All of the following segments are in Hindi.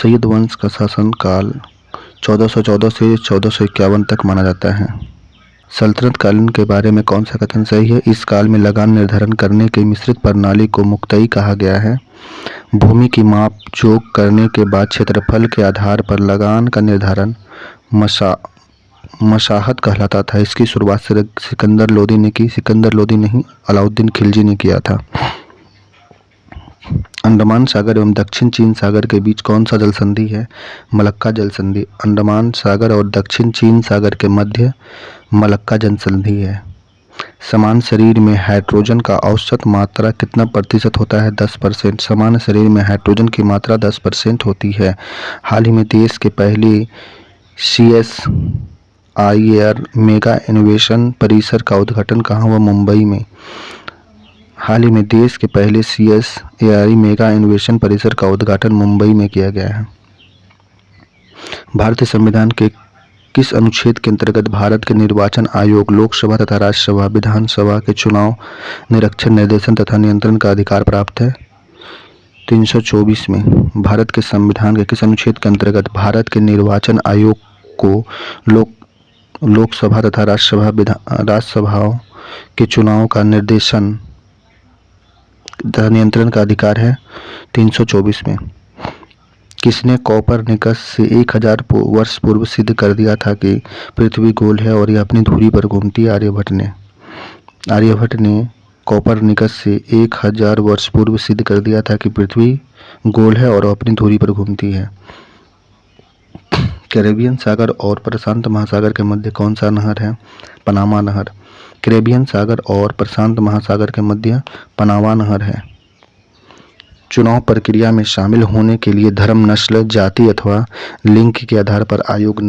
सय्यद वंश का शासनकाल 1414 से 1451 तक माना जाता है। सल्तनत कालीन के बारे में कौन सा कथन सही है? इस काल में लगान निर्धारण करने की मिश्रित प्रणाली को मुक्तई कहा गया है। भूमि की माप जोख करने के बाद क्षेत्रफल के आधार पर लगान का निर्धारण मशाहत कहलाता था। इसकी शुरुआत सिकंदर लोदी ने की। सिकंदर लोदी नहीं, अलाउद्दीन खिलजी ने किया था। अंडमान सागर एवं दक्षिण चीन सागर के बीच कौन सा जल संधि है? मलक्का जल संधि। अंडमान सागर और दक्षिण चीन सागर के मध्य मलक्का जल संधि है। समान शरीर में हाइड्रोजन का औसत मात्रा कितना प्रतिशत होता है? 10%। समान शरीर में हाइड्रोजन की मात्रा 10% होती है। हाल ही में देश के पहले CSIR मेगा इनोवेशन परिसर का उद्घाटन कहाँ हुआ? मुंबई में। हाल ही में देश के पहले CSIR मेगा इनोवेशन परिसर का उद्घाटन मुंबई में किया गया है। भारतीय संविधान के किस अनुच्छेद के अंतर्गत भारत के निर्वाचन आयोग लोकसभा तथा राज्यसभा विधानसभा के चुनाव निरीक्षण, निर्देशन तथा नियंत्रण का अधिकार प्राप्त है? 324 में। भारत के संविधान के किस अनुच्छेद के अंतर्गत भारत के निर्वाचन आयोग को लोकसभा तथा राज्यसभाओं के चुनाव का निर्देशन तथा नियंत्रण का अधिकार है? 324 में। किसने कोपरनिकस से 1000 वर्ष पूर्व सिद्ध कर दिया था कि पृथ्वी गोल है और यह अपनी धुरी पर घूमती है? आर्यभट्ट ने कोपरनिकस से 1000 वर्ष पूर्व सिद्ध कर दिया था कि पृथ्वी गोल है और अपनी धुरी पर घूमती है। कैरेबियन सागर और प्रशांत महासागर के मध्य कौन सा नहर है? पनामा नहर। कैरेबियन सागर और प्रशांत महासागर के मध्य पनामा नहर है। चुनाव प्रक्रिया में शामिल होने के लिए धर्म, नस्ल, जाति अथवा लिंग के आधार पर अयोग्य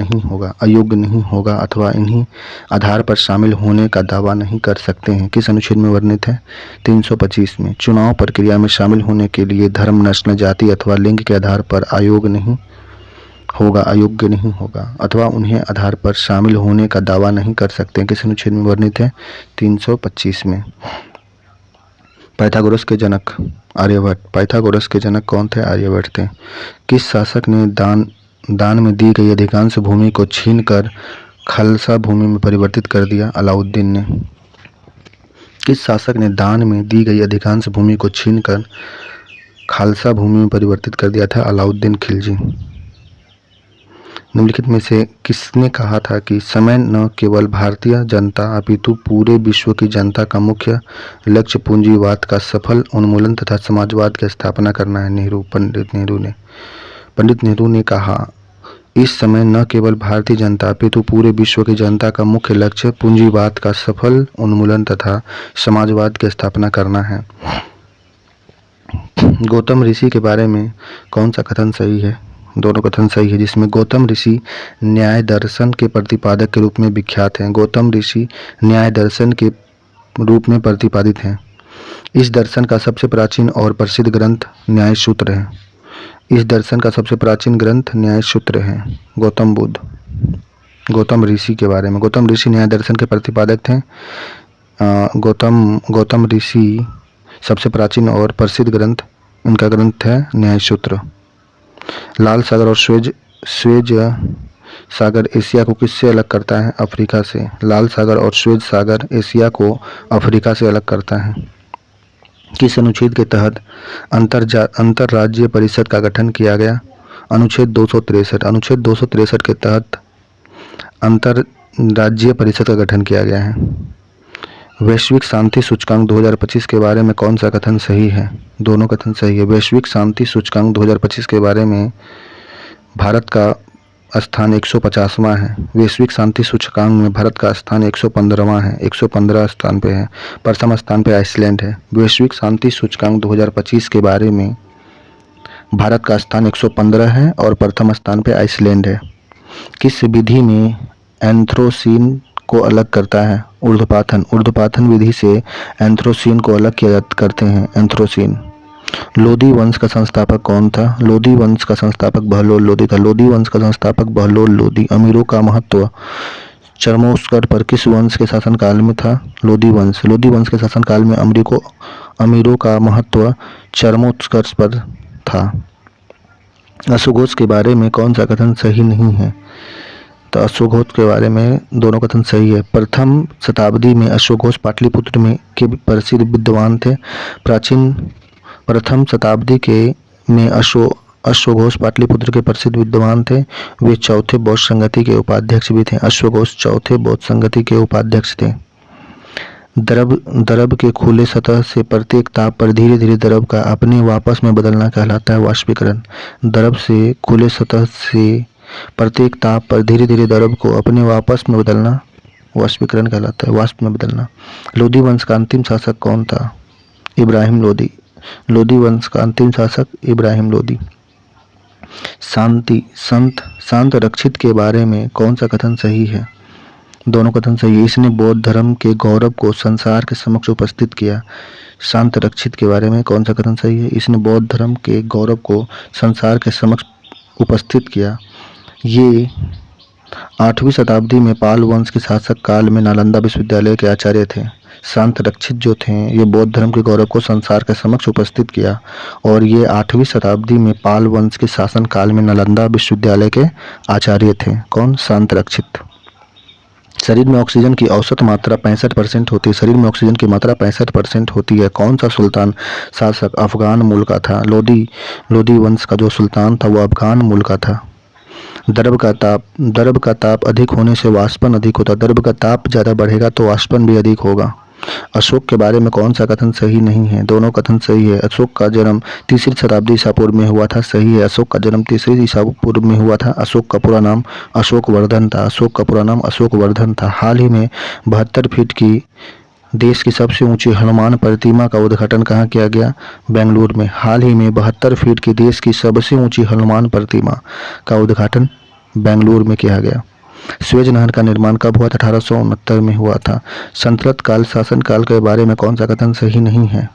नहीं होगा अथवा इन्हीं आधार पर शामिल होने का दावा नहीं कर सकते हैं। किस अनुच्छेद में वर्णित है? 325 में। चुनाव प्रक्रिया में शामिल होने के लिए धर्म, नस्ल, जाति अथवा लिंग के आधार पर अयोग्य नहीं होगा अथवा उन्हें आधार पर शामिल होने का दावा नहीं कर सकते हैं। किस अनुच्छेद में वर्णित है? 325 में। पाइथागोरस के जनक आर्यभट्ट। पाइथागोरस के जनक कौन थे? आर्यभट्ट थे। किस शासक ने दान में दी गई अधिकांश भूमि को छीनकर खालसा भूमि में परिवर्तित कर दिया? अलाउद्दीन ने। किस शासक ने दान में दी गई अधिकांश भूमि को छीनकर खालसा भूमि में परिवर्तित कर दिया था? अलाउद्दीन खिलजी। निम्नलिखित में से किसने कहा था कि समय न केवल भारतीय जनता अपितु पूरे विश्व की जनता का मुख्य लक्ष्य पूंजीवाद का सफल उन्मूलन तथा समाजवाद की स्थापना करना है? पंडित नेहरू ने कहा, इस समय न केवल भारतीय जनता अपितु पूरे विश्व की जनता का मुख्य लक्ष्य पूंजीवाद का सफल उन्मूलन तथा समाजवाद की स्थापना करना है। गौतम ऋषि के बारे में कौन सा कथन सही है? दोनों कथन सही है, जिसमें गौतम ऋषि न्याय दर्शन के प्रतिपादक के रूप में विख्यात हैं। गौतम ऋषि न्याय दर्शन के रूप में प्रतिपादित हैं। इस दर्शन का सबसे प्राचीन और प्रसिद्ध ग्रंथ न्याय सूत्र है। इस दर्शन का सबसे प्राचीन ग्रंथ न्याय सूत्र है। गौतम ऋषि के बारे में, गौतम ऋषि न्याय दर्शन के प्रतिपादक थे। गौतम ऋषि सबसे प्राचीन और प्रसिद्ध ग्रंथ, इनका ग्रंथ है न्याय सूत्र। लाल सागर और स्वेज सागर एशिया को किससे अलग करता है? अफ्रीका से। लाल सागर और स्वेज सागर एशिया को अफ्रीका से अलग करता है। किस अनुच्छेद के तहत अंतरराज्यीय परिषद का गठन किया गया? अनुच्छेद 263। अनुच्छेद 263 के तहत अंतरराज्यीय परिषद का गठन किया गया है। वैश्विक शांति सूचकांक 2025 के बारे में कौन सा कथन सही है? दोनों कथन सही है। वैश्विक शांति सूचकांक 2025 के बारे में भारत का स्थान 150वां है। वैश्विक शांति सूचकांक में भारत का स्थान 115वां है, 115 स्थान पे है। प्रथम स्थान पे आइसलैंड है। वैश्विक शांति सूचकांक 2025 के बारे में भारत का स्थान 115 है और प्रथम स्थान पे आइसलैंड है। किस विधि में एंथ्रोसीन को अलग करता है? ऊर्ध्वपातन विधि से एंथ्रोसीन को अलग किया करते हैं। एंथ्रोसीन। लोदी वंश का संस्थापक कौन था? लोदी वंश का संस्थापक बहलोल लोदी था। लोदी वंश का संस्थापक बहलोल लोदी। अमीरों का महत्व चरमोत्कर्ष पर किस वंश के शासनकाल में था? लोदी वंश। लोदी वंश के शासनकाल में अमीरों का महत्व चरमोत्कर्ष पर था। अश्वघोष के बारे में कौन सा कथन सही नहीं है? तो अश्वघोष के बारे में दोनों कथन सही है। प्रथम शताब्दी में अश्वघोष पाटलिपुत्र में के प्रसिद्ध विद्वान थे। प्राचीन प्रथम शताब्दी के में अश्वघोष पाटलिपुत्र के प्रसिद्ध विद्वान थे। वे चौथे बौद्ध संगति के उपाध्यक्ष भी थे। अश्वघोष चौथे बौद्ध संगति के उपाध्यक्ष थे। द्रव के खुले सतह से प्रत्येक ताप पर धीरे धीरे द्रव का अपने वापस में बदलना कहलाता है वाष्पीकरण। द्रव से खुले सतह से प्रत्येक ताप पर धीरे धीरे द्रव को अपने वापस में बदलना वाष्पीकरण कहलाता है, वाष्प में बदलना। लोदी वंश का अंतिम शासक कौन था? इब्राहिम लोदी। लोदी वंश का अंतिम शासक इब्राहिम लोदी। शांत रक्षित के बारे में कौन सा कथन सही है? दोनों कथन सही है। इसने बौद्ध धर्म के गौरव को संसार के समक्ष उपस्थित किया। शांत रक्षित के बारे में कौन सा कथन सही है? इसने बौद्ध धर्म के गौरव को संसार के समक्ष उपस्थित किया। ये 8वीं शताब्दी में पाल वंश के शासक काल में नालंदा विश्वविद्यालय के आचार्य थे। शांत रक्षित जो थे ये बौद्ध धर्म के गौरव को संसार के समक्ष उपस्थित किया और ये 8वीं शताब्दी में पाल वंश के शासन काल में नालंदा विश्वविद्यालय के आचार्य थे। कौन? शांत रक्षित। शरीर में ऑक्सीजन की औसत मात्रा 65% होती है। शरीर में ऑक्सीजन की मात्रा 65% होती है। कौन सा सुल्तान शासक अफगान मूल का था? लोदी वंश का जो सुल्तान था वो अफगान मूल का था। द्रव का ताप अधिक होने से वाष्पन अधिक होता है। द्रव का ताप ज़्यादा बढ़ेगा तो वाष्पन भी अधिक होगा। अशोक के बारे में कौन सा कथन सही नहीं है? दोनों कथन सही है। अशोक का जन्म 3री शताब्दी ईसा पूर्व में हुआ था। सही है। अशोक का जन्म 3री ईसा पूर्व में हुआ था। अशोक का पूरा नाम अशोक वर्धन था। अशोक का पूरा नाम अशोक वर्धन था। हाल ही में 72 फीट की देश की सबसे ऊंची हनुमान प्रतिमा का उद्घाटन कहाँ किया गया? बेंगलुरु में। हाल ही में 72 फीट की देश की सबसे ऊंची हनुमान प्रतिमा का उद्घाटन बेंगलुरु में किया गया। स्वेज नहर का निर्माण कब हुआ था? 1869 में हुआ था। सल्तनत काल शासन काल के बारे में कौन सा कथन सही नहीं है?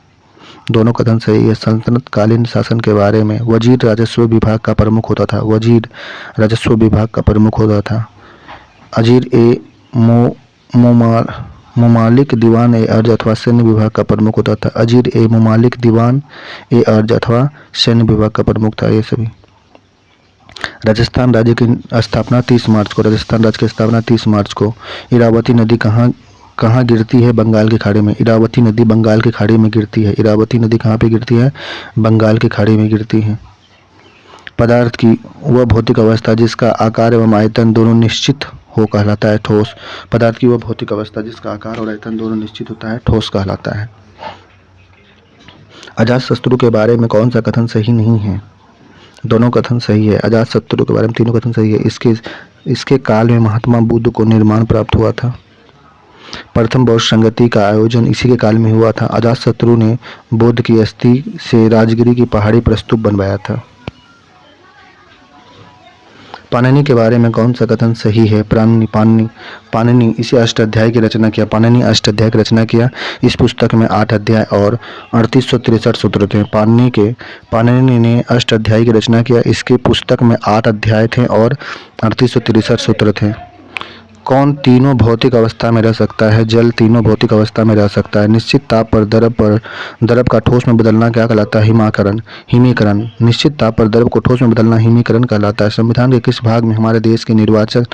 दोनों कथन सही है। सल्तनत कालीन शासन के बारे में वजीर राजस्व विभाग का प्रमुख होता था। वजीर राजस्व विभाग का प्रमुख होता था। अजीर ए मुमालिक दीवान ए अर्ज अथवा सैन्य विभाग का प्रमुख होता था। अजीर ए मुमालिक दीवान ए अर्ज अथवा सैन्य विभाग का प्रमुख था। ये सभी। राजस्थान राज्य की स्थापना 30 मार्च को। राजस्थान राज्य की स्थापना 30 मार्च को। इरावती नदी कहाँ गिरती है? बंगाल की खाड़ी में। इरावती नदी बंगाल की खाड़ी में गिरती है। इरावती नदी कहाँ पे गिरती है? बंगाल की खाड़ी में गिरती है। पदार्थ की वह भौतिक अवस्था जिसका आकार एवं आयतन दोनों निश्चित हो कहलाता है ठोस। पदार्थ की वह भौतिक अवस्था जिसका आकार और आयतन दोनों निश्चित होता है ठोस कहलाता है। अजातशत्रु के बारे में कौन सा कथन सही नहीं है? दोनों कथन सही है। अजातशत्रु के बारे में तीनों कथन सही है। इसके काल में महात्मा बुद्ध को निर्माण प्राप्त हुआ था। प्रथम बौद्ध संगति का आयोजन इसी के काल में हुआ था। अजातशत्रु ने बुद्ध की अस्थि से राजगिरी की पहाड़ी पर स्तूप बनवाया था। पाणिनि के बारे में कौन सा कथन सही है? पाणिनि इसी अष्टाध्याय की रचना किया। पाणिनि अष्टाध्याय की रचना किया। इस पुस्तक में 8 अध्याय और 3863 सूत्र थे। पाणिनि ने अष्टाध्याय की रचना किया। इसके पुस्तक में 8 अध्याय थे और 3863 सूत्र थे। कौन तीनों भौतिक अवस्था में रह सकता है? जल तीनों भौतिक अवस्था में रह सकता है। निश्चित ताप पर द्रव का ठोस में बदलना क्या कहलाता है? हिमीकरण। निश्चित ताप पर द्रव को ठोस में बदलना हिमीकरण कहलाता है। संविधान के किस भाग में हमारे देश के निर्वाचन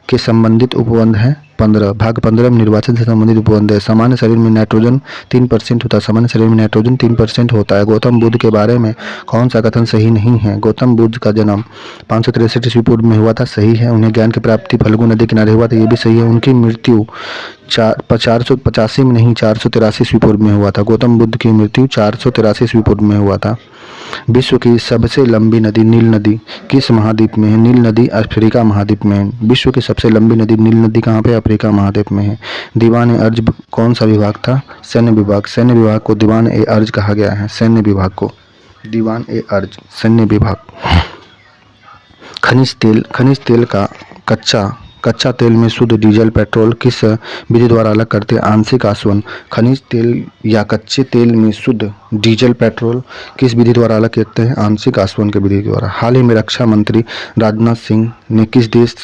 के संबंधित उपबंध है? 15। भाग 15 में निर्वाचन से संबंधित उपबंध है। सामान्य शरीर में नाइट्रोजन 3% होता है। सामान्य शरीर में नाइट्रोजन 3% होता है। गौतम बुद्ध के बारे में कौन सा कथन सही नहीं है? गौतम बुद्ध का जन्म 563 ईस्वी पूर्व में हुआ था। सही है। उन्हें ज्ञान की प्राप्ति फल्गु नदी किनारे हुआ था। ये भी सही है। उनकी मृत्यु 485 में नहीं 483 ईस्वी पूर्व में हुआ था। गौतम बुद्ध की मृत्यु 483 ईस्वी पूर्व में हुआ था। विश्व की सबसे लंबी नदी नील नदी किस महाद्वीप में है? नील नदी अफ्रीका महाद्वीप में है। विश्व की सबसे लंबी नदी नील नदी कहाँ पे? अफ्रीका महाद्वीप में है। दीवान ए अर्ज कौन सा विभाग था? सैन्य विभाग। सैन्य विभाग को दीवान ए अर्ज कहा गया है। सैन्य विभाग को दीवान ए अर्ज सैन्य विभाग। खनिज तेल का कच्चा तेल में शुद्ध डीजल पेट्रोल किस विधि द्वारा अलग करते हैं? आंशिक आसवन। खनिज तेल या कच्चे तेल में शुद्ध डीजल पेट्रोल किस विधि द्वारा अलग करते हैं? आंशिक आसवन की विधि द्वारा। हाल ही में रक्षा मंत्री राजनाथ सिंह ने किस देश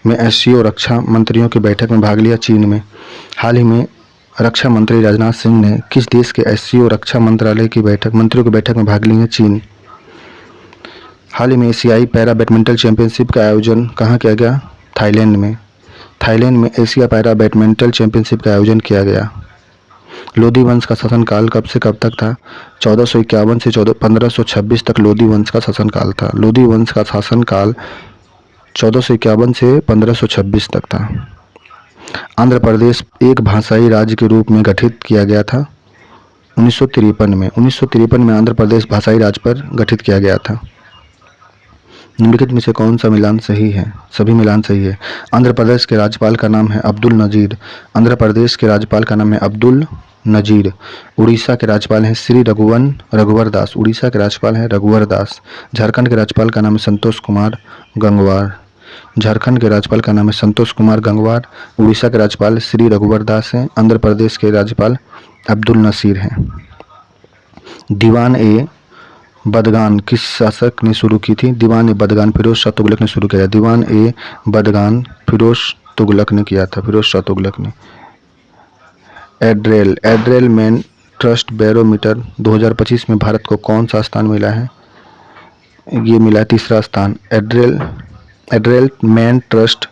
में एससीओ रक्षा मंत्रियों की बैठक में भाग लिया? चीन में। हाल ही में रक्षा मंत्री राजनाथ सिंह ने किस देश के एससीओ रक्षा मंत्रियों की बैठक में भाग ली है? चीन। हाल ही में एशियाई पैरा बैडमिंटन चैंपियनशिप का आयोजन कहाँ किया गया? थाईलैंड में। थाईलैंड में एशिया पैरा बैडमिंटन चैंपियनशिप का आयोजन किया गया। लोधी वंश का शासनकाल कब से कब तक था? 1451 से 1526 तक लोधी वंश का शासनकाल था। लोधी वंश का शासनकाल 1451 से 1526 तक था। आंध्र प्रदेश एक भाषाई राज्य के रूप में गठित किया गया था 1953 में। 1953 में आंध्र प्रदेश भाषाई राज्य पर गठित किया गया था। निम्नलिखित में से कौन सा मिलान सही है? सभी मिलान सही है। आंध्र प्रदेश के राज्यपाल का नाम है अब्दुल नजीर। आंध्र प्रदेश के राज्यपाल का नाम है अब्दुल नजीर। उड़ीसा के राज्यपाल हैं श्री रघुवर दास। उड़ीसा के राज्यपाल हैं रघुवर दास। झारखंड के राज्यपाल का नाम है संतोष कुमार गंगवार। झारखंड के राज्यपाल का नाम है संतोष कुमार गंगवार। उड़ीसा के राज्यपाल श्री रघुवर दास हैं। आंध्र प्रदेश के राज्यपाल अब्दुल नसीर हैं। दीवान ए बदगान किस शासक ने शुरू की थी? दीवान ए बदगान फिरोज शाह तुगलक ने शुरू किया। दीवान ए बदगान फिरोज तुगलक ने किया था। फिरोज शाह तुगलक ने। एड्रेल मैन ट्रस्ट बैरोमीटर 2025 में भारत को कौन सा स्थान मिला है? ये मिला तीसरा स्थान। एड्रेल मैन ट्रस्ट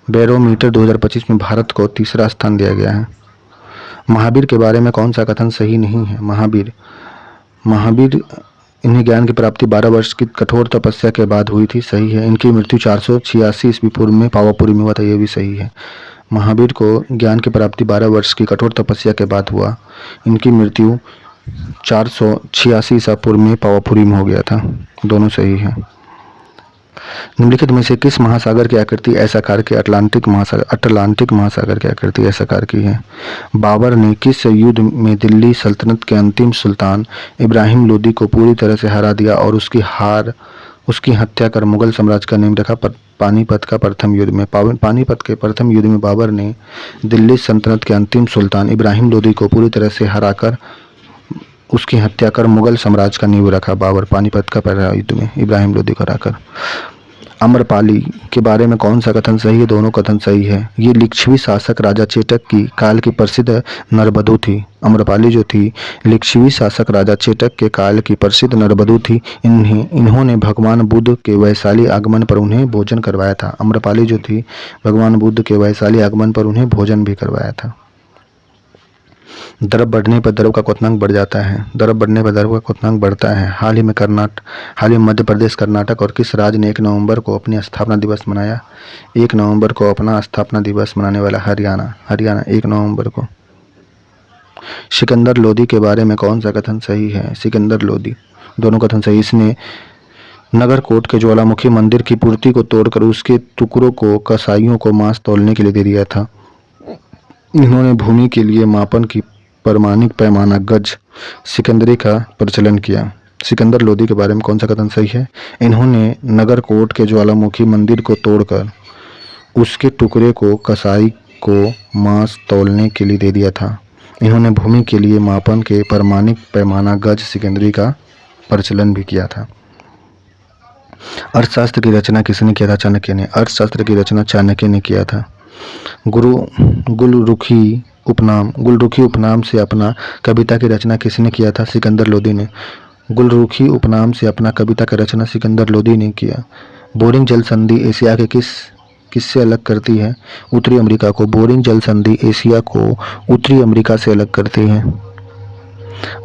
बैरोमीटर 2025 में भारत को तीसरा स्थान दिया गया है। महावीर के बारे में कौन सा कथन सही नहीं है? महावीर इन्हें ज्ञान की प्राप्ति 12 वर्ष की कठोर तपस्या के बाद हुई थी। सही है। इनकी मृत्यु 486 ईस्वी पूर्व में पावापुरी में हुआ था। ये भी सही है। महावीर को ज्ञान की प्राप्ति 12 वर्ष की कठोर तपस्या के बाद हुआ। इनकी मृत्यु 486 ईसा पूर्व में पावापुरी में हो गया था। दोनों सही है। निम्नलिखित में से किस महासागर की आकृति ऐसा आकार के अटलांटिक महासागर की आकृति ऐसा आकार की है? बाबर ने किस युद्ध में दिल्ली सल्तनत के अंतिम सुल्तान इब्राहिम लोदी को पूरी तरह से हरा दिया और उसकी हत्या कर मुगल साम्राज्य का नेम रखा? पानीपत का प्रथम युद्ध में। पानीपत के प्रथम युद्ध में बाबर ने दिल्ली सल्तनत के अंतिम सुल्तान इब्राहिम लोदी को पूरी तरह से हराकर उसकी हत्या कर मुगल साम्राज्य का नींव रखा। बाबर पानीपत का पहला युद्ध में इब्राहिम लोदी को हराकर। अम्रपाली के बारे में कौन सा कथन सही है? दोनों कथन सही है। ये लिच्छवी शासक राजा चेतक की काल की प्रसिद्ध नरबधु थी। अम्रपाली जो थी लिच्छवी शासक राजा चेतक के काल की प्रसिद्ध नरबधु थी। इन्होंने भगवान बुद्ध के वैशाली आगमन पर उन्हें भोजन करवाया था। अम्रपाली जो थी भगवान बुद्ध के वैशाली आगमन पर उन्हें भोजन भी करवाया था। द्रव्य बढ़ने पर द्रव्य का क्वथनांक बढ़ जाता है। द्रव्य बढ़ने पर द्रव्य का क्वथनांक बढ़ता है। हाल ही में मध्य प्रदेश, कर्नाटक और किस राज्य ने 1 नवंबर को अपनी स्थापना दिवस मनाया? 1 नवंबर को अपना स्थापना दिवस मनाने वाला हरियाणा 1 नवंबर को। सिकंदर लोदी के बारे में कौन सा कथन सही है? सिकंदर लोदी। दोनों कथन सही। इसने नगरकोट के ज्वालामुखी मंदिर की पूर्ति को तोड़कर उसके टुकड़ों को कसाईयों को मांस तौलने के लिए दे दिया था। इन्होंने भूमि के लिए मापन की प्रमाणिक पैमाना गज सिकंदरी का प्रचलन किया। सिकंदर लोदी के बारे में कौन सा कथन सही है? इन्होंने नगरकोट के ज्वालामुखी मंदिर को तोड़कर उसके टुकड़े को कसाई को मांस तौलने के लिए दे दिया था। इन्होंने भूमि के लिए मापन के प्रमाणिक पैमाना गज सिकंदरी का प्रचलन भी किया था। अर्थशास्त्र की रचना किसने किया था? चाणक्य ने। अर्थशास्त्र की रचना चाणक्य ने किया था। गुलरुखी उपनाम से अपना कविता की रचना किसने किया था? सिकंदर लोदी ने। गुलरुखी उपनाम से अपना कविता की रचना सिकंदर लोदी ने किया। बोरिंग जल संधि एशिया के किससे अलग करती है? उत्तरी अमेरिका को। बोरिंग जल संधि एशिया को उत्तरी अमेरिका से अलग करती है।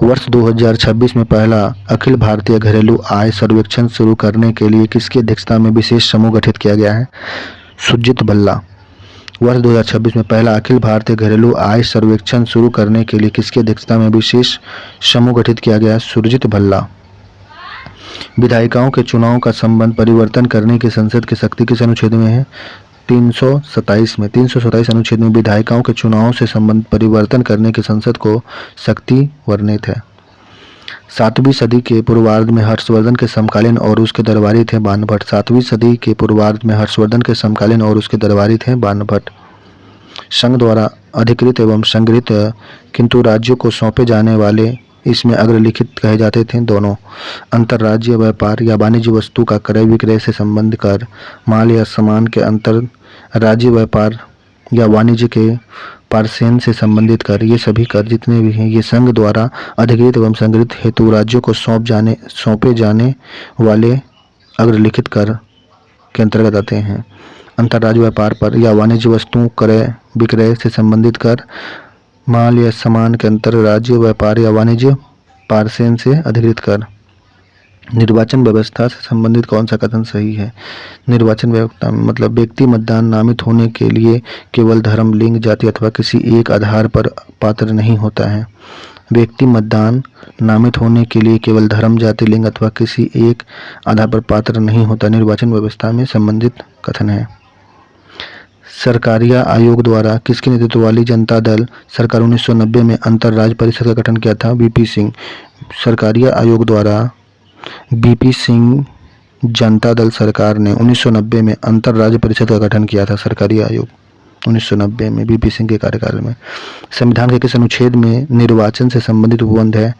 वर्ष 2026 में पहला अखिल भारतीय घरेलू आय सर्वेक्षण शुरू करने के लिए किसकी अध्यक्षता में विशेष समूह गठित किया गया है? सुरजीत भल्ला। वर्ष 2026 में पहला अखिल भारतीय घरेलू आय सर्वेक्षण शुरू करने के लिए किसकी अध्यक्षता में विशेष समूह गठित किया गया? सुरजीत भल्ला। विधायिकाओं के चुनाव का संबंध परिवर्तन करने की संसद की शक्ति किस अनुच्छेद में है? 327 में। 327 अनुच्छेद में विधायिकाओं के चुनाव से संबंध परिवर्तन करने की संसद को शक्ति वर्णित है। 7वीं सदी के पूर्वार्ध में हर्षवर्धन के समकालीन और उसके दरबारी थे बाणभट्ट। 7वीं सदी के पूर्वार्ध में हर्षवर्धन के समकालीन और उसके दरबारी थे बाणभट्ट। संघ द्वारा अधिकृत एवं संग्रहित किंतु राज्यों को सौंपे जाने वाले इसमें अग्रलिखित कहे जाते थे। दोनों अंतर्राज्यीय व्यापार या वाणिज्य वस्तु का क्रय विक्रय से संबंध कर, माल या सामान के अंतर राज्य व्यापार या वाणिज्य के पार्सेन से संबंधित कर, ये सभी कर जितने भी हैं ये संघ द्वारा अधिकृत एवं संग्रहित हेतु राज्यों को सौंपे जाने वाले अग्रलिखित कर के अंतर्गत आते हैं। अंतर्राज्य व्यापार पर या वाणिज्य वस्तुओं क्रय विक्रय से संबंधित कर, माल या सामान के अंतर्राज्य व्यापार या वाणिज्य पार्सेन से अधिकृत कर। निर्वाचन व्यवस्था से संबंधित कौन सा कथन सही है? निर्वाचन व्यवस्था में मतलब व्यक्ति मतदान नामित होने के लिए केवल धर्म, लिंग, जाति अथवा किसी एक आधार पर पात्र नहीं होता है। व्यक्ति मतदान नामित होने के लिए केवल धर्म, जाति, लिंग अथवा किसी एक आधार पर पात्र नहीं होता, निर्वाचन व्यवस्था में संबंधित कथन है। सरकारिया आयोग द्वारा किसके नेतृत्व वाली जनता दल सरकार 1990 में अंतर राज्य परिषद का गठन किया था? बीपी सिंह। सरकारिया आयोग द्वारा बीपी सिंह जनता दल सरकार ने 1990 में अंतर राज्य परिषद का गठन किया था। सरकारी आयोग 1990 में बीपी सिंह के कार्यकाल में। संविधान के किस अनुच्छेद में निर्वाचन से संबंधित उपबंध है?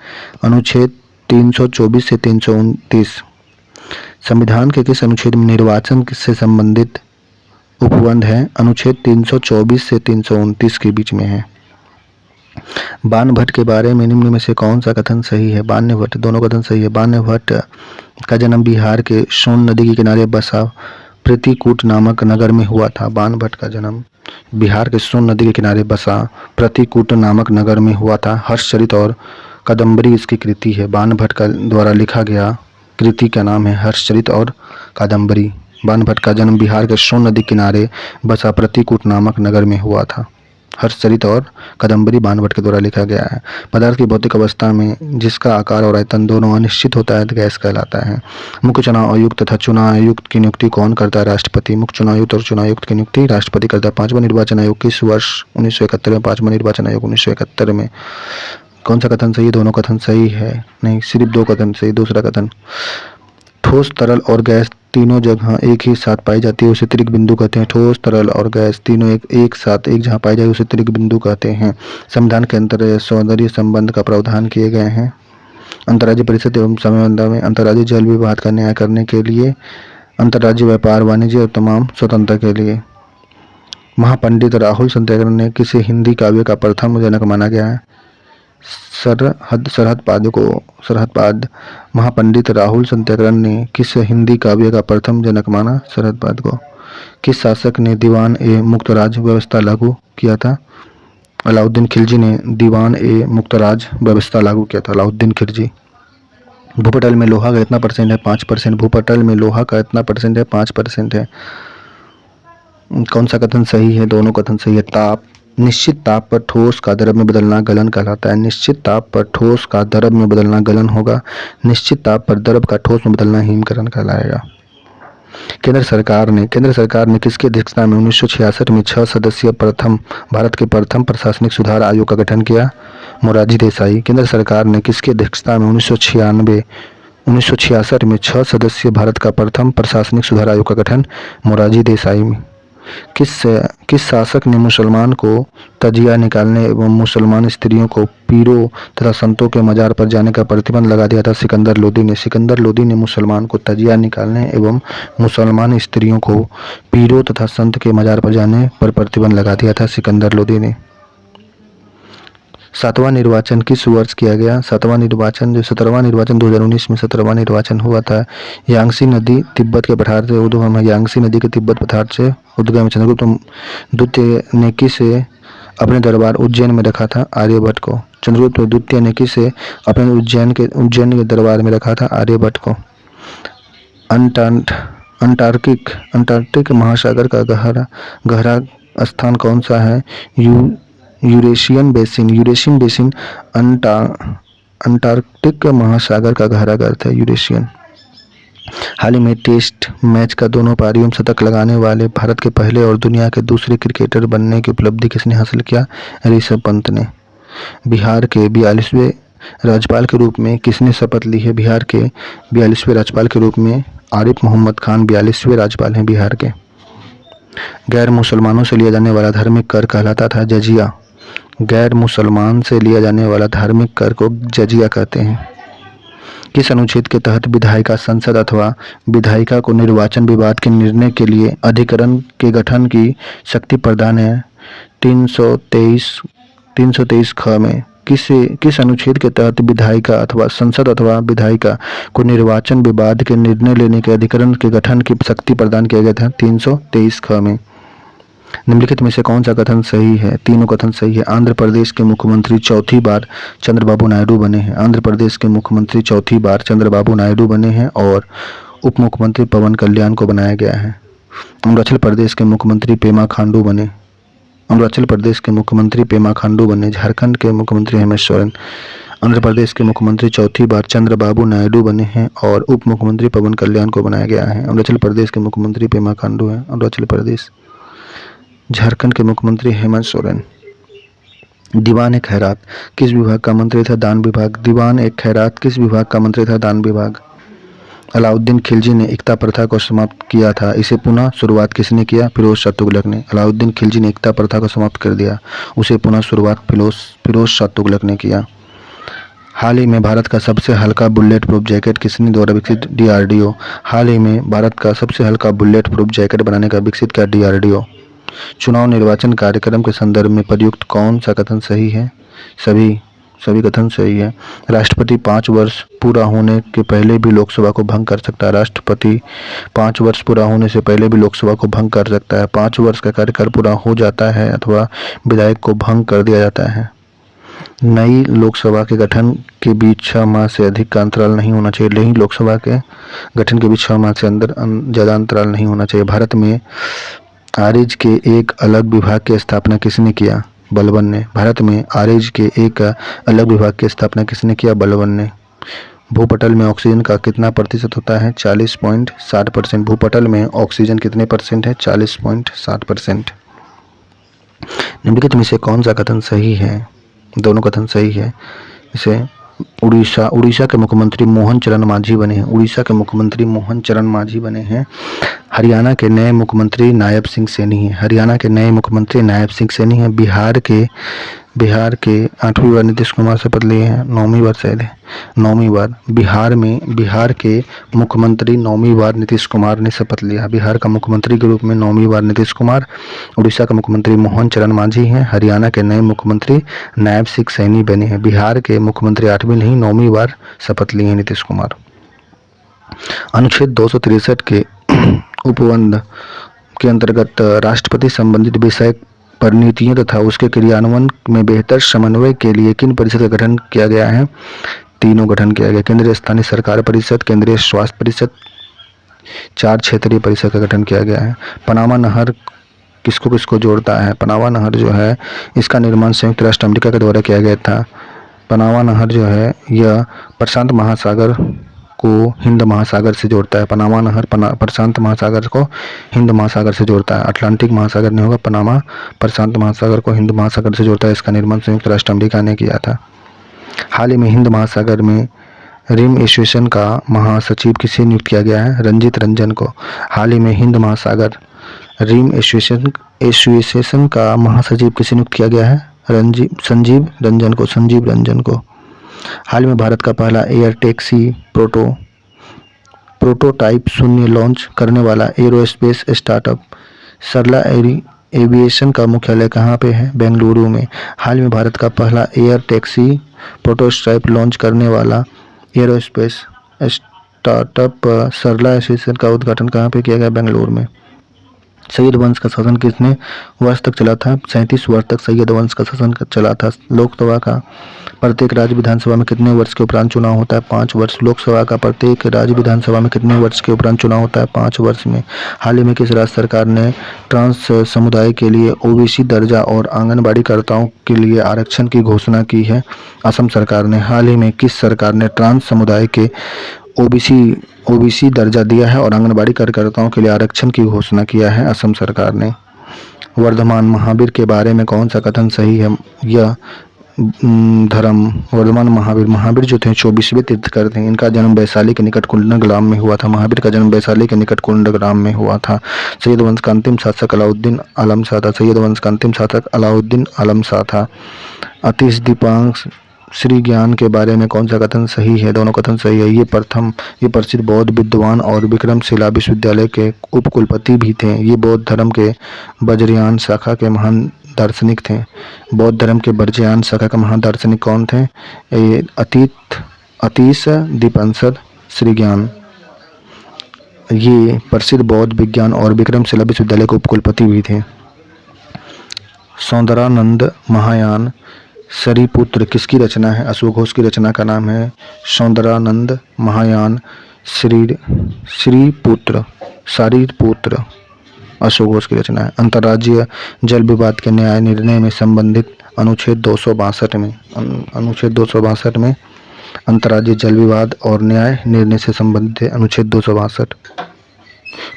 अनुच्छेद 324 से 329। संविधान के किस अनुच्छेद में निर्वाचन से संबंधित उपबंध है? अनुच्छेद 324 से 329 के बीच में है। बाणभट्ट के बारे में निम्न में से कौन सा कथन सही है? बाण्यभट्ट, दोनों कथन सही है। बाण्यभट्ट का जन्म बिहार के सोन नदी के किनारे बसा प्रतिकूट नामक नगर में हुआ था। बाणभट्ट का जन्म बिहार के सोन नदी के किनारे बसा प्रतिकूट नामक नगर में हुआ था। हर्षचरित और कादम्बरी इसकी कृति है। बाणभट्ट का द्वारा लिखा गया कृति का नाम है हर्षचरित और कादम्बरी। बाणभट्ट का जन्म बिहार के सोन नदी किनारे बसा प्रतिकूट नामक नगर में हुआ था। हर्षचरित और कादम्बरी बाणभट्ट के द्वारा लिखा गया है। पदार्थ की भौतिक अवस्था में जिसका आकार और आयतन दोनों अनिश्चित होता है गैस कहलाता है। मुख्य चुनाव आयुक्त तथा चुनाव आयुक्त की नियुक्ति कौन करता है? राष्ट्रपति। मुख्य चुनाव आयुक्त और चुनाव आयुक्त की नियुक्ति राष्ट्रपति करता है। पांचवा निर्वाचन आयोग किस वर्ष? 1971 में। पांचवा निर्वाचन आयोग 1971 में। कौन सा कथन सही है? दोनों कथन सही है। नहीं, सिर्फ दो कथन सही। दूसरा कथन, ठोस, तरल और गैस तीनों जगह एक ही साथ पाई जाती है उसे त्रिक बिंदु कहते हैं। ठोस, तरल और गैस तीनों एक साथ एक जहाँ पाई जाए उसे त्रिक बिंदु कहते हैं। संविधान के अंतर्गत सौंदर्य संबंध का प्रावधान किए गए हैं। अंतर्राज्यीय परिषद एवं संबंध में अंतर्राज्यीय जल विवाद का न्याय करने के लिए, अंतर्राज्यीय व्यापार, वाणिज्य और तमाम स्वतंत्रता के लिए। महापंडित राहुल सत्याग्रह ने किसे हिंदी काव्य का प्रथम जनक माना गया है? सरहदपाद। महापंडित राहुल सत्याग्रह ने किस हिंदी काव्य का प्रथम जनक माना? सरहदपाद को। किस शासक ने दीवान ए मुक्तराज व्यवस्था लागू किया था? अलाउद्दीन खिलजी ने दीवान ए मुक्तराज व्यवस्था लागू किया था। अलाउद्दीन खिलजी। भूपटल में लोहा का इतना परसेंट है? 5%। भूपटल में लोहा का इतना परसेंट है? 5% है। कौन सा कथन सही है? दोनों कथन सही है। ताप, निश्चित ताप पर ठोस का द्रव में बदलना गलन कहलाता है। निश्चित ताप पर ठोस का द्रव में बदलना गलन होगा। निश्चित ताप पर द्रव का ठोस में बदलना हिमकरण कहलाएगा। केंद्र सरकार ने किसकी अध्यक्षता में 1966 में 6 सदस्यीय भारत के प्रथम प्रशासनिक सुधार आयोग का गठन किया? मोरारजी देसाई। केंद्र सरकार ने किसकी अध्यक्षता में 1966 में 6 सदस्यीय भारत का प्रथम प्रशासनिक सुधार आयोग का गठन? मोरारजी देसाई में। किस शासक ने मुसलमान को तजिया निकालने एवं मुसलमान स्त्रियों को पीरों तथा संतों के मजार पर जाने का प्रतिबंध लगा दिया था? सिकंदर लोदी ने। सिकंदर लोदी ने मुसलमान को तजिया निकालने एवं मुसलमान स्त्रियों को पीरों तथा संत के मजार पर जाने पर प्रतिबंध लगा दिया था। सिकंदर लोदी ने। 7वां निर्वाचन किस वर्ष किया गया? 17वां निर्वाचन 2019 में 17वां निर्वाचन हुआ था। यांगसी नदी तिब्बत के पठार से उद्गम है। यांगसी नदी के तिब्बत पठार से उद्गम। चंद्रगुप्त द्वितीय ने किसे अपने दरबार उज्जैन में रखा था? आर्यभट्ट को। चंद्रगुप्त द्वितीय ने किसे अपने उज्जैन के दरबार में रखा था? आर्यभट्ट को। अंटार्कटिक महासागर का गहरा स्थान कौन सा है? यूरेशियन बेसिन अंटार्कटिक महासागर का गहरा अर्थ है यूरेशियन। हाल ही में टेस्ट मैच का दोनों पारियों में शतक लगाने वाले भारत के पहले और दुनिया के दूसरे क्रिकेटर बनने की उपलब्धि किसने हासिल किया? ऋषभ पंत ने। बिहार के 42वें राज्यपाल के रूप में किसने शपथ ली है? बिहार के 42वें राज्यपाल के रूप में आरिफ मोहम्मद खान 42वें राज्यपाल हैं बिहार के। गैर मुसलमानों से लिया जाने वाला धार्मिक कर कहलाता था जजिया। गैर मुसलमान से लिया जाने वाला धार्मिक कर को जजिया कहते हैं। किस अनुच्छेद के तहत विधायिका संसद अथवा विधायिका को निर्वाचन विवाद के निर्णय के लिए अधिकरण के गठन की शक्ति प्रदान है? 323 ख में किस अनुच्छेद के तहत विधायिका अथवा संसद अथवा विधायिका को निर्वाचन विवाद के निर्णय लेने के अधिकरण के गठन की शक्ति प्रदान किया गया था? 323 ख में। निम्नलिखित में से कौन सा कथन सही है? तीनों कथन सही है। आंध्र प्रदेश के मुख्यमंत्री चौथी बार चंद्रबाबू नायडू बने हैं। आंध्र प्रदेश के मुख्यमंत्री चौथी बार चंद्रबाबू नायडू बने हैं और उप मुख्यमंत्री पवन कल्याण को बनाया गया है। अरुणाचल प्रदेश के मुख्यमंत्री पेमा खांडू बने। अरुणाचल प्रदेश के मुख्यमंत्री पेमा खांडू बने। झारखंड के मुख्यमंत्री हेमंत सोरेन। आंध्र प्रदेश के मुख्यमंत्री चौथी बार चंद्रबाबू नायडू बने हैं और उप मुख्यमंत्री पवन कल्याण को बनाया गया है। अरुणाचल प्रदेश के मुख्यमंत्री पेमा खांडू हैं। अरुणाचल प्रदेश। झारखंड के मुख्यमंत्री हेमंत सोरेन। दीवान ए खैरात किस विभाग का मंत्री था? दान विभाग। दीवान ए खैरात किस विभाग का मंत्री था? दान विभाग। अलाउद्दीन खिलजी ने एकता प्रथा को समाप्त किया था, इसे पुनः शुरुआत किसने किया? फिरोज शाह तुगलक ने। अलाउद्दीन खिलजी ने एकता प्रथा को समाप्त कर दिया, उसे पुनः शुरुआत फिरोज शाह तुगलक ने किया। हाल ही में भारत का सबसे हल्का बुलेट प्रूफ जैकेट किसने द्वारा विकसित? डीआरडीओ। हाल ही में भारत का सबसे हल्का बुलेट प्रूफ जैकेट बनाने का विकसित किया डीआरडीओ। चुनाव निर्वाचन कार्यक्रम के संदर्भ में प्रयुक्त कौन सा कथन सही है? सभी कथन सही है। राष्ट्रपति 5 वर्ष पूरा होने के पहले भी लोकसभा को भंग कर सकता है। राष्ट्रपति 5 वर्ष पूरा होने से पहले भी लोकसभा को भंग कर सकता है। 5 वर्ष का कार्यकाल पूरा हो जाता है अथवा विधायक को भंग कर दिया जाता है। नई लोकसभा के गठन के बीच 6 माह से अधिक का अंतराल नहीं होना चाहिए। नई लोकसभा के गठन के बीच 6 माह से अंदर ज़्यादा अंतराल नहीं होना चाहिए। भारत में आरिज के एक अलग विभाग की स्थापना किसने किया? बलबन ने। भारत में आरिज के एक अलग विभाग की स्थापना किसने किया? बलबन ने। भूपटल में ऑक्सीजन का कितना प्रतिशत होता है? 40.60%। भूपटल में ऑक्सीजन कितने परसेंट है? 40.60%। निम्नलिखित में से कौन सा कथन सही है? दोनों कथन सही है। इसे उड़ीसा के मुख्यमंत्री मोहन चरण मांझी बने हैं। उड़ीसा के मुख्यमंत्री मोहन चरण मांझी बने हैं। हरियाणा के नए मुख्यमंत्री नायब सिंह सैनी हैं। हरियाणा के नए मुख्यमंत्री नायब सिंह सैनी हैं। बिहार के 8वीं बार नीतीश कुमार शपथ लिए हैं। 9वीं बार शायद है, 9वीं बार। बिहार के मुख्यमंत्री 9वीं बार नीतीश कुमार ने शपथ लिया। बिहार का मुख्यमंत्री के रूप में 9वीं बार नीतीश कुमार। उड़ीसा का मुख्यमंत्री मोहन चरण मांझी हैं। हरियाणा के नए मुख्यमंत्री नायब सिंह सैनी बने हैं। बिहार के मुख्यमंत्री 8वीं नहीं 9वीं बार शपथ लिए हैं नीतीश कुमार। अनुच्छेद 263 के उपबंध के अंतर्गत राष्ट्रपति संबंधित विषय पर नीतियों तथा उसके क्रियान्वयन में बेहतर समन्वय के लिए किन परिषद का गठन किया गया है? तीनों गठन किया गया। केंद्रीय स्थानीय सरकार परिषद, केंद्रीय स्वास्थ्य परिषद, 4 क्षेत्रीय परिषद का गठन किया गया है। पनामा नहर किसको किसको जोड़ता है? पनामा नहर जो है इसका निर्माण संयुक्त राष्ट्र अमेरिका के द्वारा किया गया था। पनामा नहर जो है यह प्रशांत महासागर को हिंद महासागर से जोड़ता है। पनामा नहर प्रशांत महासागर को हिंद महासागर से जोड़ता है। अटलांटिक महासागर नहीं होगा, पनामा प्रशांत महासागर को हिंद महासागर से जोड़ता है। इसका निर्माण संयुक्त राष्ट्र अमेरिका ने किया था। हाल ही में हिंद महासागर में रिम एसोसिएशन का महासचिव किसे नियुक्त किया गया है? रंजीत रंजन को। हाल ही में हिंद महासागर रिम एसोसिएशन का महासचिव किसे नियुक्त किया गया है? संजीव रंजन को। हाल में भारत का पहला एयर टैक्सी प्रोटोटाइप शून्य लॉन्च करने वाला एरोस्पेस स्टार्टअप सरला एविएशन का मुख्यालय कहाँ पे है? बेंगलुरु में। हाल में भारत का पहला एयर टैक्सी प्रोटोटाइप लॉन्च करने वाला एरोस्पेस स्टार्टअप सरला एविएशन का उद्घाटन कहाँ पे किया गया? बेंगलुरु में। सैयद वंश का शासन कितने वर्ष तक चला था? 37 वर्ष तक सैयद वंश का शासन चला था। लोकसभा का प्रत्येक राज्य विधानसभा में कितने वर्ष के उपरांत चुनाव होता है? 5 वर्ष। लोकसभा का प्रत्येक राज्य विधानसभा में कितने वर्ष के उपरांत चुनाव होता है? 5 वर्ष में। हाल ही में किस राज्य सरकार ने ट्रांस समुदाय के लिए ओबीसी दर्जा और आंगनबाड़ी कार्यकर्ताओं के लिए आरक्षण की घोषणा की है? असम सरकार ने। हाल ही में किस सरकार ने ट्रांस समुदाय के ओबीसी दर्जा दिया है और आंगनबाड़ी कार्यकर्ताओं के लिए आरक्षण की घोषणा किया है? असम सरकार ने। वर्धमान महावीर के बारे में कौन सा कथन सही है? यह धर्म वर्धमान महावीर जो थे 24वें तीर्थंकर थे। इनका जन्म वैशाली के निकट कुंडग्राम में हुआ था। महावीर का जन्म वैशाली के निकट कुंडग्राम में हुआ था। सैयद वंश का अंतिम शासक अलाउद्दीन आलम शाह था। सैयद वंश का अंतिम शासक अलाउद्दीन आलम शाह था। अतीश दीपांक श्री ज्ञान के बारे में कौन सा कथन सही है? दोनों कथन सही है। ये प्रसिद्ध बौद्ध विद्वान और विक्रमशिला विश्वविद्यालय के उपकुलपति भी थे। ये बौद्ध धर्म के वज्रयान शाखा के महान दार्शनिक थे? बौद्ध धर्म के बर्जियान शाखा का महादार्शनिक कौन थे? ये अतीश दीपंसद श्रीज्ञान। ये प्रसिद्ध बौद्ध विज्ञान और विक्रमशिला विश्वविद्यालय के उपकुलपति भी थे। सौंदरानंद महायान सरिपुत्र किसकी रचना है? अशोक घोष की रचना का नाम है सौंदरानंद महायान श्रीपुत्र सारिपुत्र अशोक घोष की रचना है। अंतर्राज्यीय जल विवाद के न्याय निर्णय में संबंधित अनुच्छेद 262 में अंतर्राज्यीय जल विवाद और न्याय निर्णय से संबंधित है अनुच्छेद 262।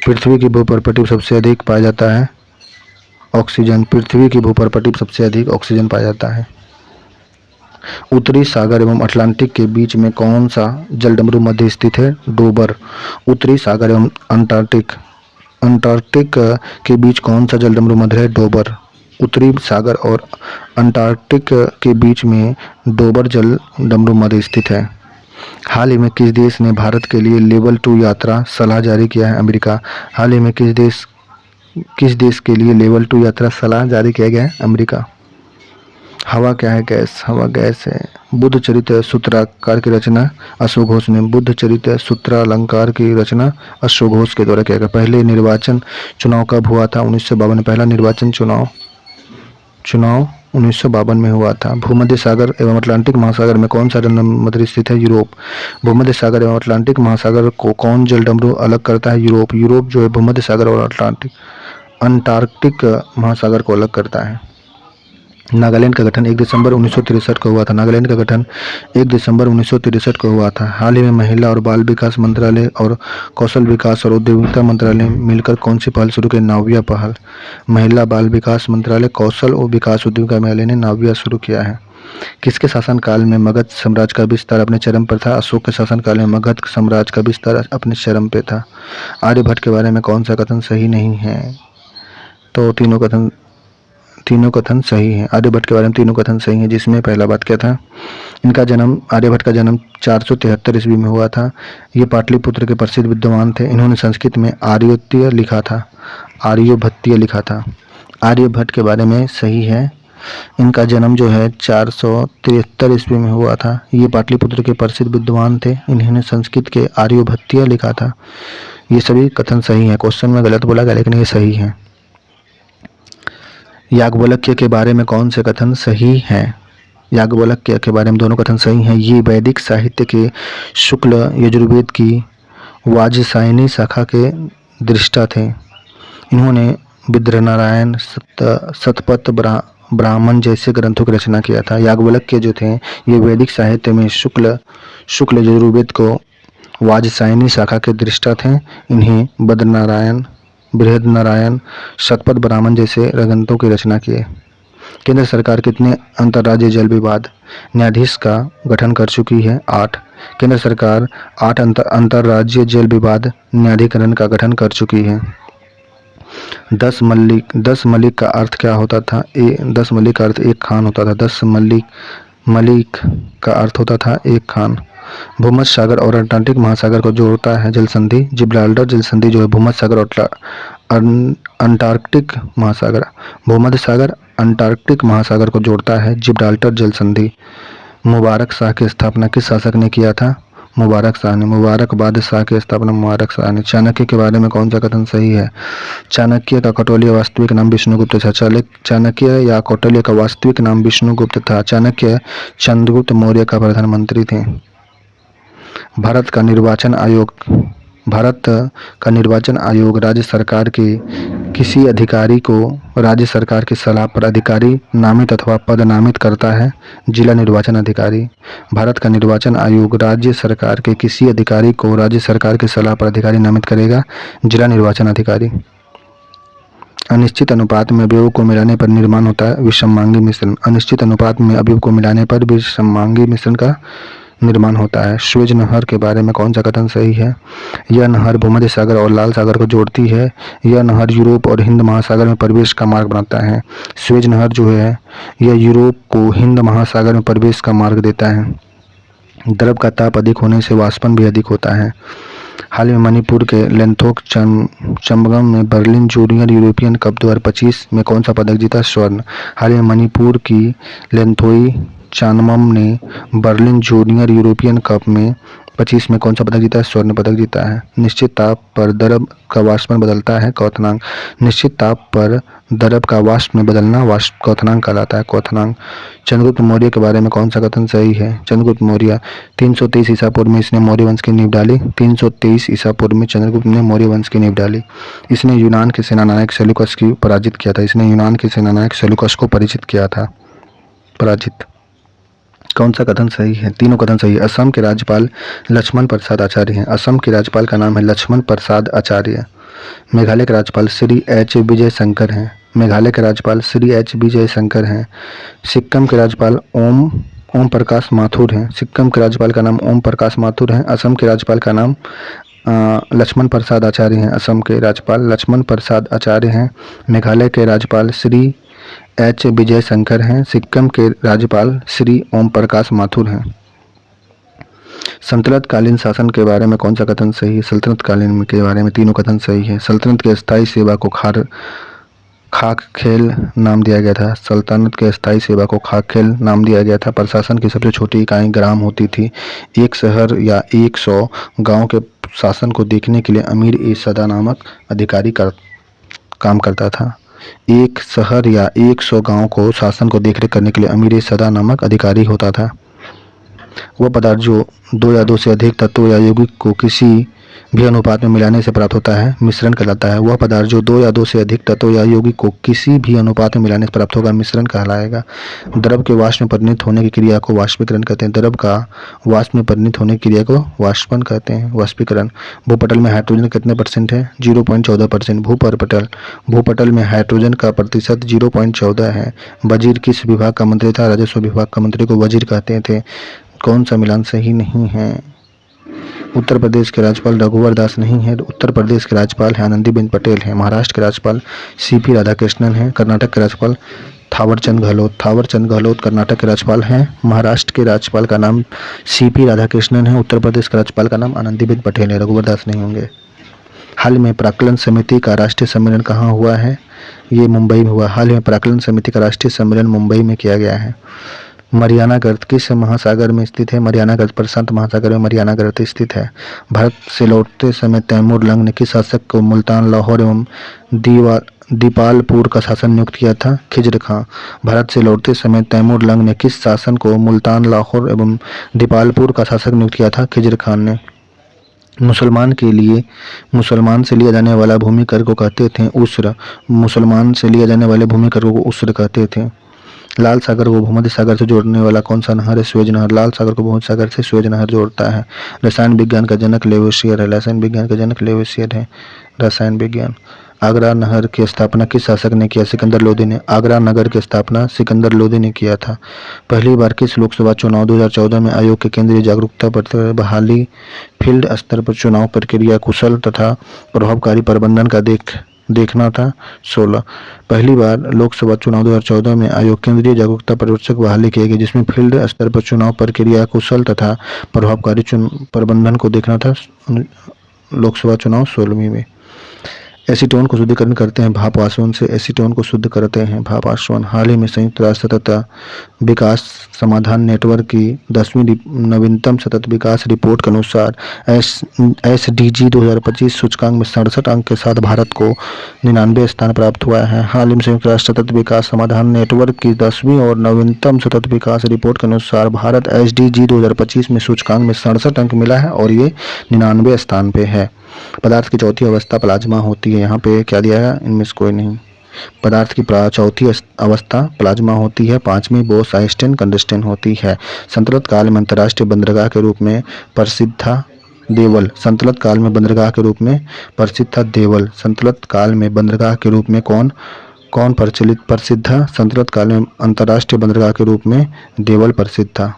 पृथ्वी की भूप्रपटी सबसे अधिक पाया जाता है ऑक्सीजन। पृथ्वी की भूप्रपटी सबसे अधिक ऑक्सीजन पाया जाता है। उत्तरी सागर एवं अटलांटिक के बीच में कौन सा जलडमरू मध्य स्थित है? डोबर। उत्तरी सागर एवं अंटार्कटिक के बीच कौन सा जलडमरू मध्य है? डोबर। उत्तरी सागर और अंटार्कटिक के बीच में डोबर जलडमरू मध्य स्थित है। हाल ही में किस देश ने भारत के लिए लेवल 2 यात्रा सलाह जारी किया है? अमेरिका। हाल ही में किस देश के लिए लेवल 2 यात्रा सलाह जारी किया गया है? अमेरिका। हवा क्या है? गैस। हवा गैस है। बुद्ध चरित्र सूत्रालंकार की रचना अशोक घोष ने। बुद्ध चरित्र सूत्रालंकार की रचना अशोक घोष के द्वारा किया गया। पहले निर्वाचन चुनाव कब हुआ था? 1952 में। पहला निर्वाचन चुनाव 1952 में हुआ था। भूमध्य सागर एवं अटलांटिक महासागर में कौन सा जलडमरू स्थित है? यूरोप। भूमध्य सागर एवं अटलांटिक महासागर को कौन जलडमरू अलग करता है? यूरोप। यूरोप जो है भूमध्य सागर और अंटार्कटिक महासागर को अलग करता है। नागालैंड का गठन 1 दिसंबर 1963 को हुआ था। नागालैंड का गठन 1 दिसंबर 1963 को हुआ था। हाल ही में महिला और बाल विकास मंत्रालय और कौशल विकास और उद्यमिता मंत्रालय मिलकर कौन सी पहल शुरू की? नाव्या पहल। महिला बाल विकास मंत्रालय कौशल और विकास उद्यमिता मंत्रालय ने नाव्या शुरू किया है। किसके शासनकाल में मगध साम्राज्य का विस्तार अपने चरम पर था? अशोक के शासनकाल में मगध साम्राज्य का विस्तार अपने चरम पे था। आर्यभट्ट के बारे में कौन सा कथन सही नहीं है? तो तीनों कथन सही हैं। आर्यभट्ट के बारे में तीनों कथन सही हैं, जिसमें पहला बात क्या था? आर्यभट्ट का जन्म 473 ईस्वी में हुआ था। ये पाटलिपुत्र के प्रसिद्ध विद्वान थे। इन्होंने संस्कृत में आर्योभत्तीय लिखा था। आर्यभट्ट के बारे में सही है। इनका जन्म जो है 473 ईस्वी में हुआ था। ये पाटलिपुत्र के प्रसिद्ध विद्वान थे। इन्होंने संस्कृत के आर्योभत्तीय लिखा था। ये सभी कथन सही हैं। क्वेश्चन में गलत बोला गया लेकिन ये सही है। याज्ञवल्क्य के बारे में कौन से कथन सही हैं? याज्ञवल्क्य के बारे में दोनों कथन सही हैं। ये वैदिक साहित्य के शुक्ल यजुर्वेद की वाजसायनी शाखा के दृष्टा थे। इन्होंने विद्यानारायण शतपथ ब्राह्मण जैसे ग्रंथों की रचना किया था। याज्ञवल्क्य जो थे ये वैदिक साहित्य में शुक्ल यजुर्वेद को वाजसायनी शाखा के दृष्टा थे। इन्हें बृहदनारायण शतपथ ब्राह्मण जैसे ग्रंथों की रचना किए। केंद्र सरकार कितने अंतर्राज्यीय जल विवाद न्यायाधीश का गठन कर चुकी है? 8। केंद्र सरकार 8 अंतर्राज्यीय जल विवाद न्यायाधिकरण का गठन कर चुकी है। 10 मलिक का अर्थ क्या होता था? 10 मलिक का अर्थ एक खान होता था। 10 मलिक का अर्थ होता था एक खान। भूमध्य सागर और अटलांटिक महासागर को जोड़ता है जल संधि। जिब्राल्टर जल संधि जो है भूमध्य सागर और अंटार्कटिक महासागर, भूमध्य सागर अंटार्कटिक महासागर को जोड़ता है जिब्राल्टर जल संधि। मुबारक शाह की स्थापना किस शासक ने किया था? मुबारक शाह ने। मुबारकबाद शाह की स्थापना मुबारक शाह ने। चाणक्य के बारे में कौन सा कथन सही है? चाणक्य का कौटिल्य वास्तविक नाम विष्णुगुप्त था। चाणक्य या कौटिल्य का वास्तविक नाम विष्णुगुप्त था। चाणक्य चंद्रगुप्त मौर्य का प्रधानमंत्री थे। भारत का निर्वाचन आयोग राज्य सरकार के किसी अधिकारी को राज्य सरकार की सलाह पर अधिकारी नामित अथवा पद नामित करता है? जिला निर्वाचन अधिकारी। भारत का निर्वाचन आयोग राज्य सरकार के किसी अधिकारी को राज्य सरकार की सलाह पर अधिकारी नामित करेगा? जिला निर्वाचन अधिकारी। अनिश्चित अनुपात में अवयवों को मिलाने पर निर्माण होता है विषमांगी मिश्रण। अनिश्चित अनुपात में अवयव को मिलाने पर विषमांगी मिश्रण का निर्माण होता है। स्वेज नहर के बारे में कौन सा कथन सही है? यह नहर भूमध्य सागर और लाल सागर को जोड़ती है। यह नहर यूरोप और हिंद महासागर में प्रवेश का मार्ग बनाता है। स्वेज नहर जो है यह यूरोप को हिंद महासागर में प्रवेश का मार्ग देता है। द्रव का ताप अधिक होने से वाष्पन भी अधिक होता है। हाल ही में मणिपुर के लेंथोक चम्बगम में बर्लिन जूनियर यूरोपियन कप 2025 में कौन सा पदक जीता? स्वर्ण। हाल ही में मणिपुर की लेंथोई चानमम ने बर्लिन जूनियर यूरोपियन कप में 25 में कौन सा पदक जीता है? स्वर्ण पदक जीता है। निश्चित ताप पर द्रव का वाष्पन बदलता है, क्वथनांक। निश्चित ताप पर द्रव का वाष्प में बदलना क्वथनांक कहलाता है, क्वथनांक। चंद्रगुप्त मौर्य के बारे में कौन सा कथन सही है? चंद्रगुप्त मौर्य 323 ईसा पूर्व में इसने मौर्य वंश की नींव डाली। 323 ईसा पूर्व में चंद्रगुप्त ने मौर्य वंश की नींव डाली। इसने यूनान के सेनानायक सेल्यूकस को पराजित किया था। इसने यूनान के सेनानायक सेल्यूकस को पराजित किया था, पराजित। कौन सा कथन सही है? तीनों कथन सही है। असम के राज्यपाल लक्ष्मण प्रसाद आचार्य हैं। असम के राज्यपाल का नाम है लक्ष्मण प्रसाद आचार्य। मेघालय के राज्यपाल श्री एच विजय शंकर हैं। मेघालय के राज्यपाल श्री एच विजय शंकर हैं। सिक्किम के राज्यपाल ओम प्रकाश माथुर हैं। सिक्किम के राज्यपाल का नाम ओम प्रकाश माथुर है। असम के राज्यपाल का नाम लक्ष्मण प्रसाद आचार्य हैं। असम के राज्यपाल लक्ष्मण प्रसाद आचार्य हैं। मेघालय के राज्यपाल श्री एच विजय शंकर हैं। सिक्किम के राज्यपाल श्री ओम प्रकाश माथुर हैं। सल्तनत कालीन शासन के बारे में कौन सा कथन सही है? सल्तनत कालीन के बारे में तीनों कथन सही है। सल्तनत के स्थायी सेवा को खाकखेल नाम दिया गया था। सल्तनत के स्थायी सेवा को खाकखेल नाम दिया गया था। प्रशासन की सबसे छोटी इकाई ग्राम होती थी। एक शहर या 100 गांव के शासन को देखने के लिए अमीर ए सदा नामक अधिकारी काम करता था। एक शहर या 100 गांव को शासन को देखरेख करने के लिए अमीर ए सदा नामक अधिकारी होता था। वह पदार्थ जो 2 या 2 से अधिक तत्वों या यौगिक को किसी भी अनुपात में मिलाने से प्राप्त होता है, मिश्रण कहलाता है। वह पदार्थ जो 2 या 2 से अधिक तत्वों या यौगिक को किसी भी अनुपात में मिलाने से प्राप्त होगा, मिश्रण कहलाएगा। द्रव के वाष्प में परिणत होने की क्रिया को वाष्पीकरण कहते हैं। द्रव का वाष्प में परिणत होने की क्रिया को वाष्पन कहते हैं, वाष्पीकरण। भूपटल में हाइड्रोजन कितने % है? 0.14%। भूपटल में हाइड्रोजन का प्रतिशत 0.14 है। वजीर किस विभाग का मंत्री था? राजस्व विभाग का मंत्री को वजीर कहते थे। कौन सा मिलान सही नहीं है? उत्तर प्रदेश के राज्यपाल रघुवर दास नहीं है। उत्तर प्रदेश के राज्यपाल है आनंदीबेन पटेल हैं। महाराष्ट्र के राज्यपाल सीपी राधाकृष्णन हैं। कर्नाटक के राज्यपाल थावरचंद गहलोत कर्नाटक के राज्यपाल हैं। महाराष्ट्र के राज्यपाल का नाम सीपी राधाकृष्णन है। उत्तर प्रदेश के राज्यपाल का नाम आनंदीबेन पटेल है, रघुवर दास नहीं होंगे। हाल में प्राक्कलन समिति का राष्ट्रीय सम्मेलन कहाँ हुआ है? ये मुंबई में हुआ। हाल में प्राक्कलन समिति का राष्ट्रीय सम्मेलन मुंबई में किया गया है। मरियाना गर्त किस महासागर में स्थित है? मरियाना गर्त प्रशांत महासागर में मरियाना गर्त स्थित है। भारत से लौटते समय तैमूर लंग ने किस शासक को मुल्तान, लाहौर एवं दीपालपुर का शासन नियुक्त किया था? खिज्र खां। भारत से लौटते समय तैमूर लंग ने किस शासन को मुल्तान, लाहौर एवं दीपालपुर का शासक नियुक्त किया था? खिज्र खान ने। मुसलमान से लिया जाने वाला भूमि कर को कहते थे उस्र। मुसलमान से लिया जाने वाले भूमि कर को उस्र कहते थे। लाल सागर को भूमध्य सागर से जोड़ने वाला कौन सा नहर है? स्वेज नहर। लाल सागर को भूमध्य सागर से स्वेज नहर जोड़ता है। रसायन विज्ञान का जनक लेवोसियर है। रसायन विज्ञान का जनक लेवोसियर है। रसायन विज्ञान। आगरा नहर की स्थापना किस शासक ने किया? सिकंदर लोदी ने। आगरा नगर की स्थापना सिकंदर लोदी ने किया था। पहली बार किस लोकसभा चुनाव 2014 में आयोग के केंद्रीय जागरूकता पर बहाली फील्ड स्तर पर चुनाव प्रक्रिया कुशल तथा प्रभावकारी प्रबंधन का देखना था? 16। पहली बार लोकसभा चुनाव 2014 में आयोग केंद्रीय जागरूकता पर्यवेक्षक बहाली किए गए, जिसमें फील्ड स्तर पर चुनाव प्रक्रिया कुशल तथा प्रभावकारी प्रबंधन को देखना था। लोकसभा चुनाव 16वीं में। एसीटोन को शुद्धिकरण करते हैं भाप आसवन से। एसीटोन को शुद्ध करते हैं भाप आसवन। हाल ही में संयुक्त राष्ट्र सतत विकास समाधान नेटवर्क की 10वीं नवीनतम सतत विकास रिपोर्ट के अनुसार SDG 2025 सूचकांक में 67 अंक के साथ भारत को 99 स्थान प्राप्त हुआ है। हाल ही में संयुक्त राष्ट्र सतत विकास समाधान नेटवर्क की 10वीं और नवीनतम सतत विकास रिपोर्ट के अनुसार भारत SDG 2025 में सूचकांक में 67 अंक मिला है और ये 99 स्थान पे है। पदार्थ की चौथी अवस्था प्लाज्मा होती है। यहाँ पे क्या दिया है? इनमें से कोई नहीं। पदार्थ की चौथी अवस्था प्लाज्मा होती है। 5वीं बोस आइंस्टाइन कंडक्शन होती है। संतुलित काल में अंतर्राष्ट्रीय बंदरगाह के रूप में प्रसिद्ध था देवल। संतुलित काल में बंदरगाह के रूप में प्रसिद्ध था देवल। संतुलित काल में बंदरगाह के रूप में कौन प्रसिद्ध था? संतुलित काल में अंतर्राष्ट्रीय बंदरगाह के रूप में देवल प्रसिद्ध था।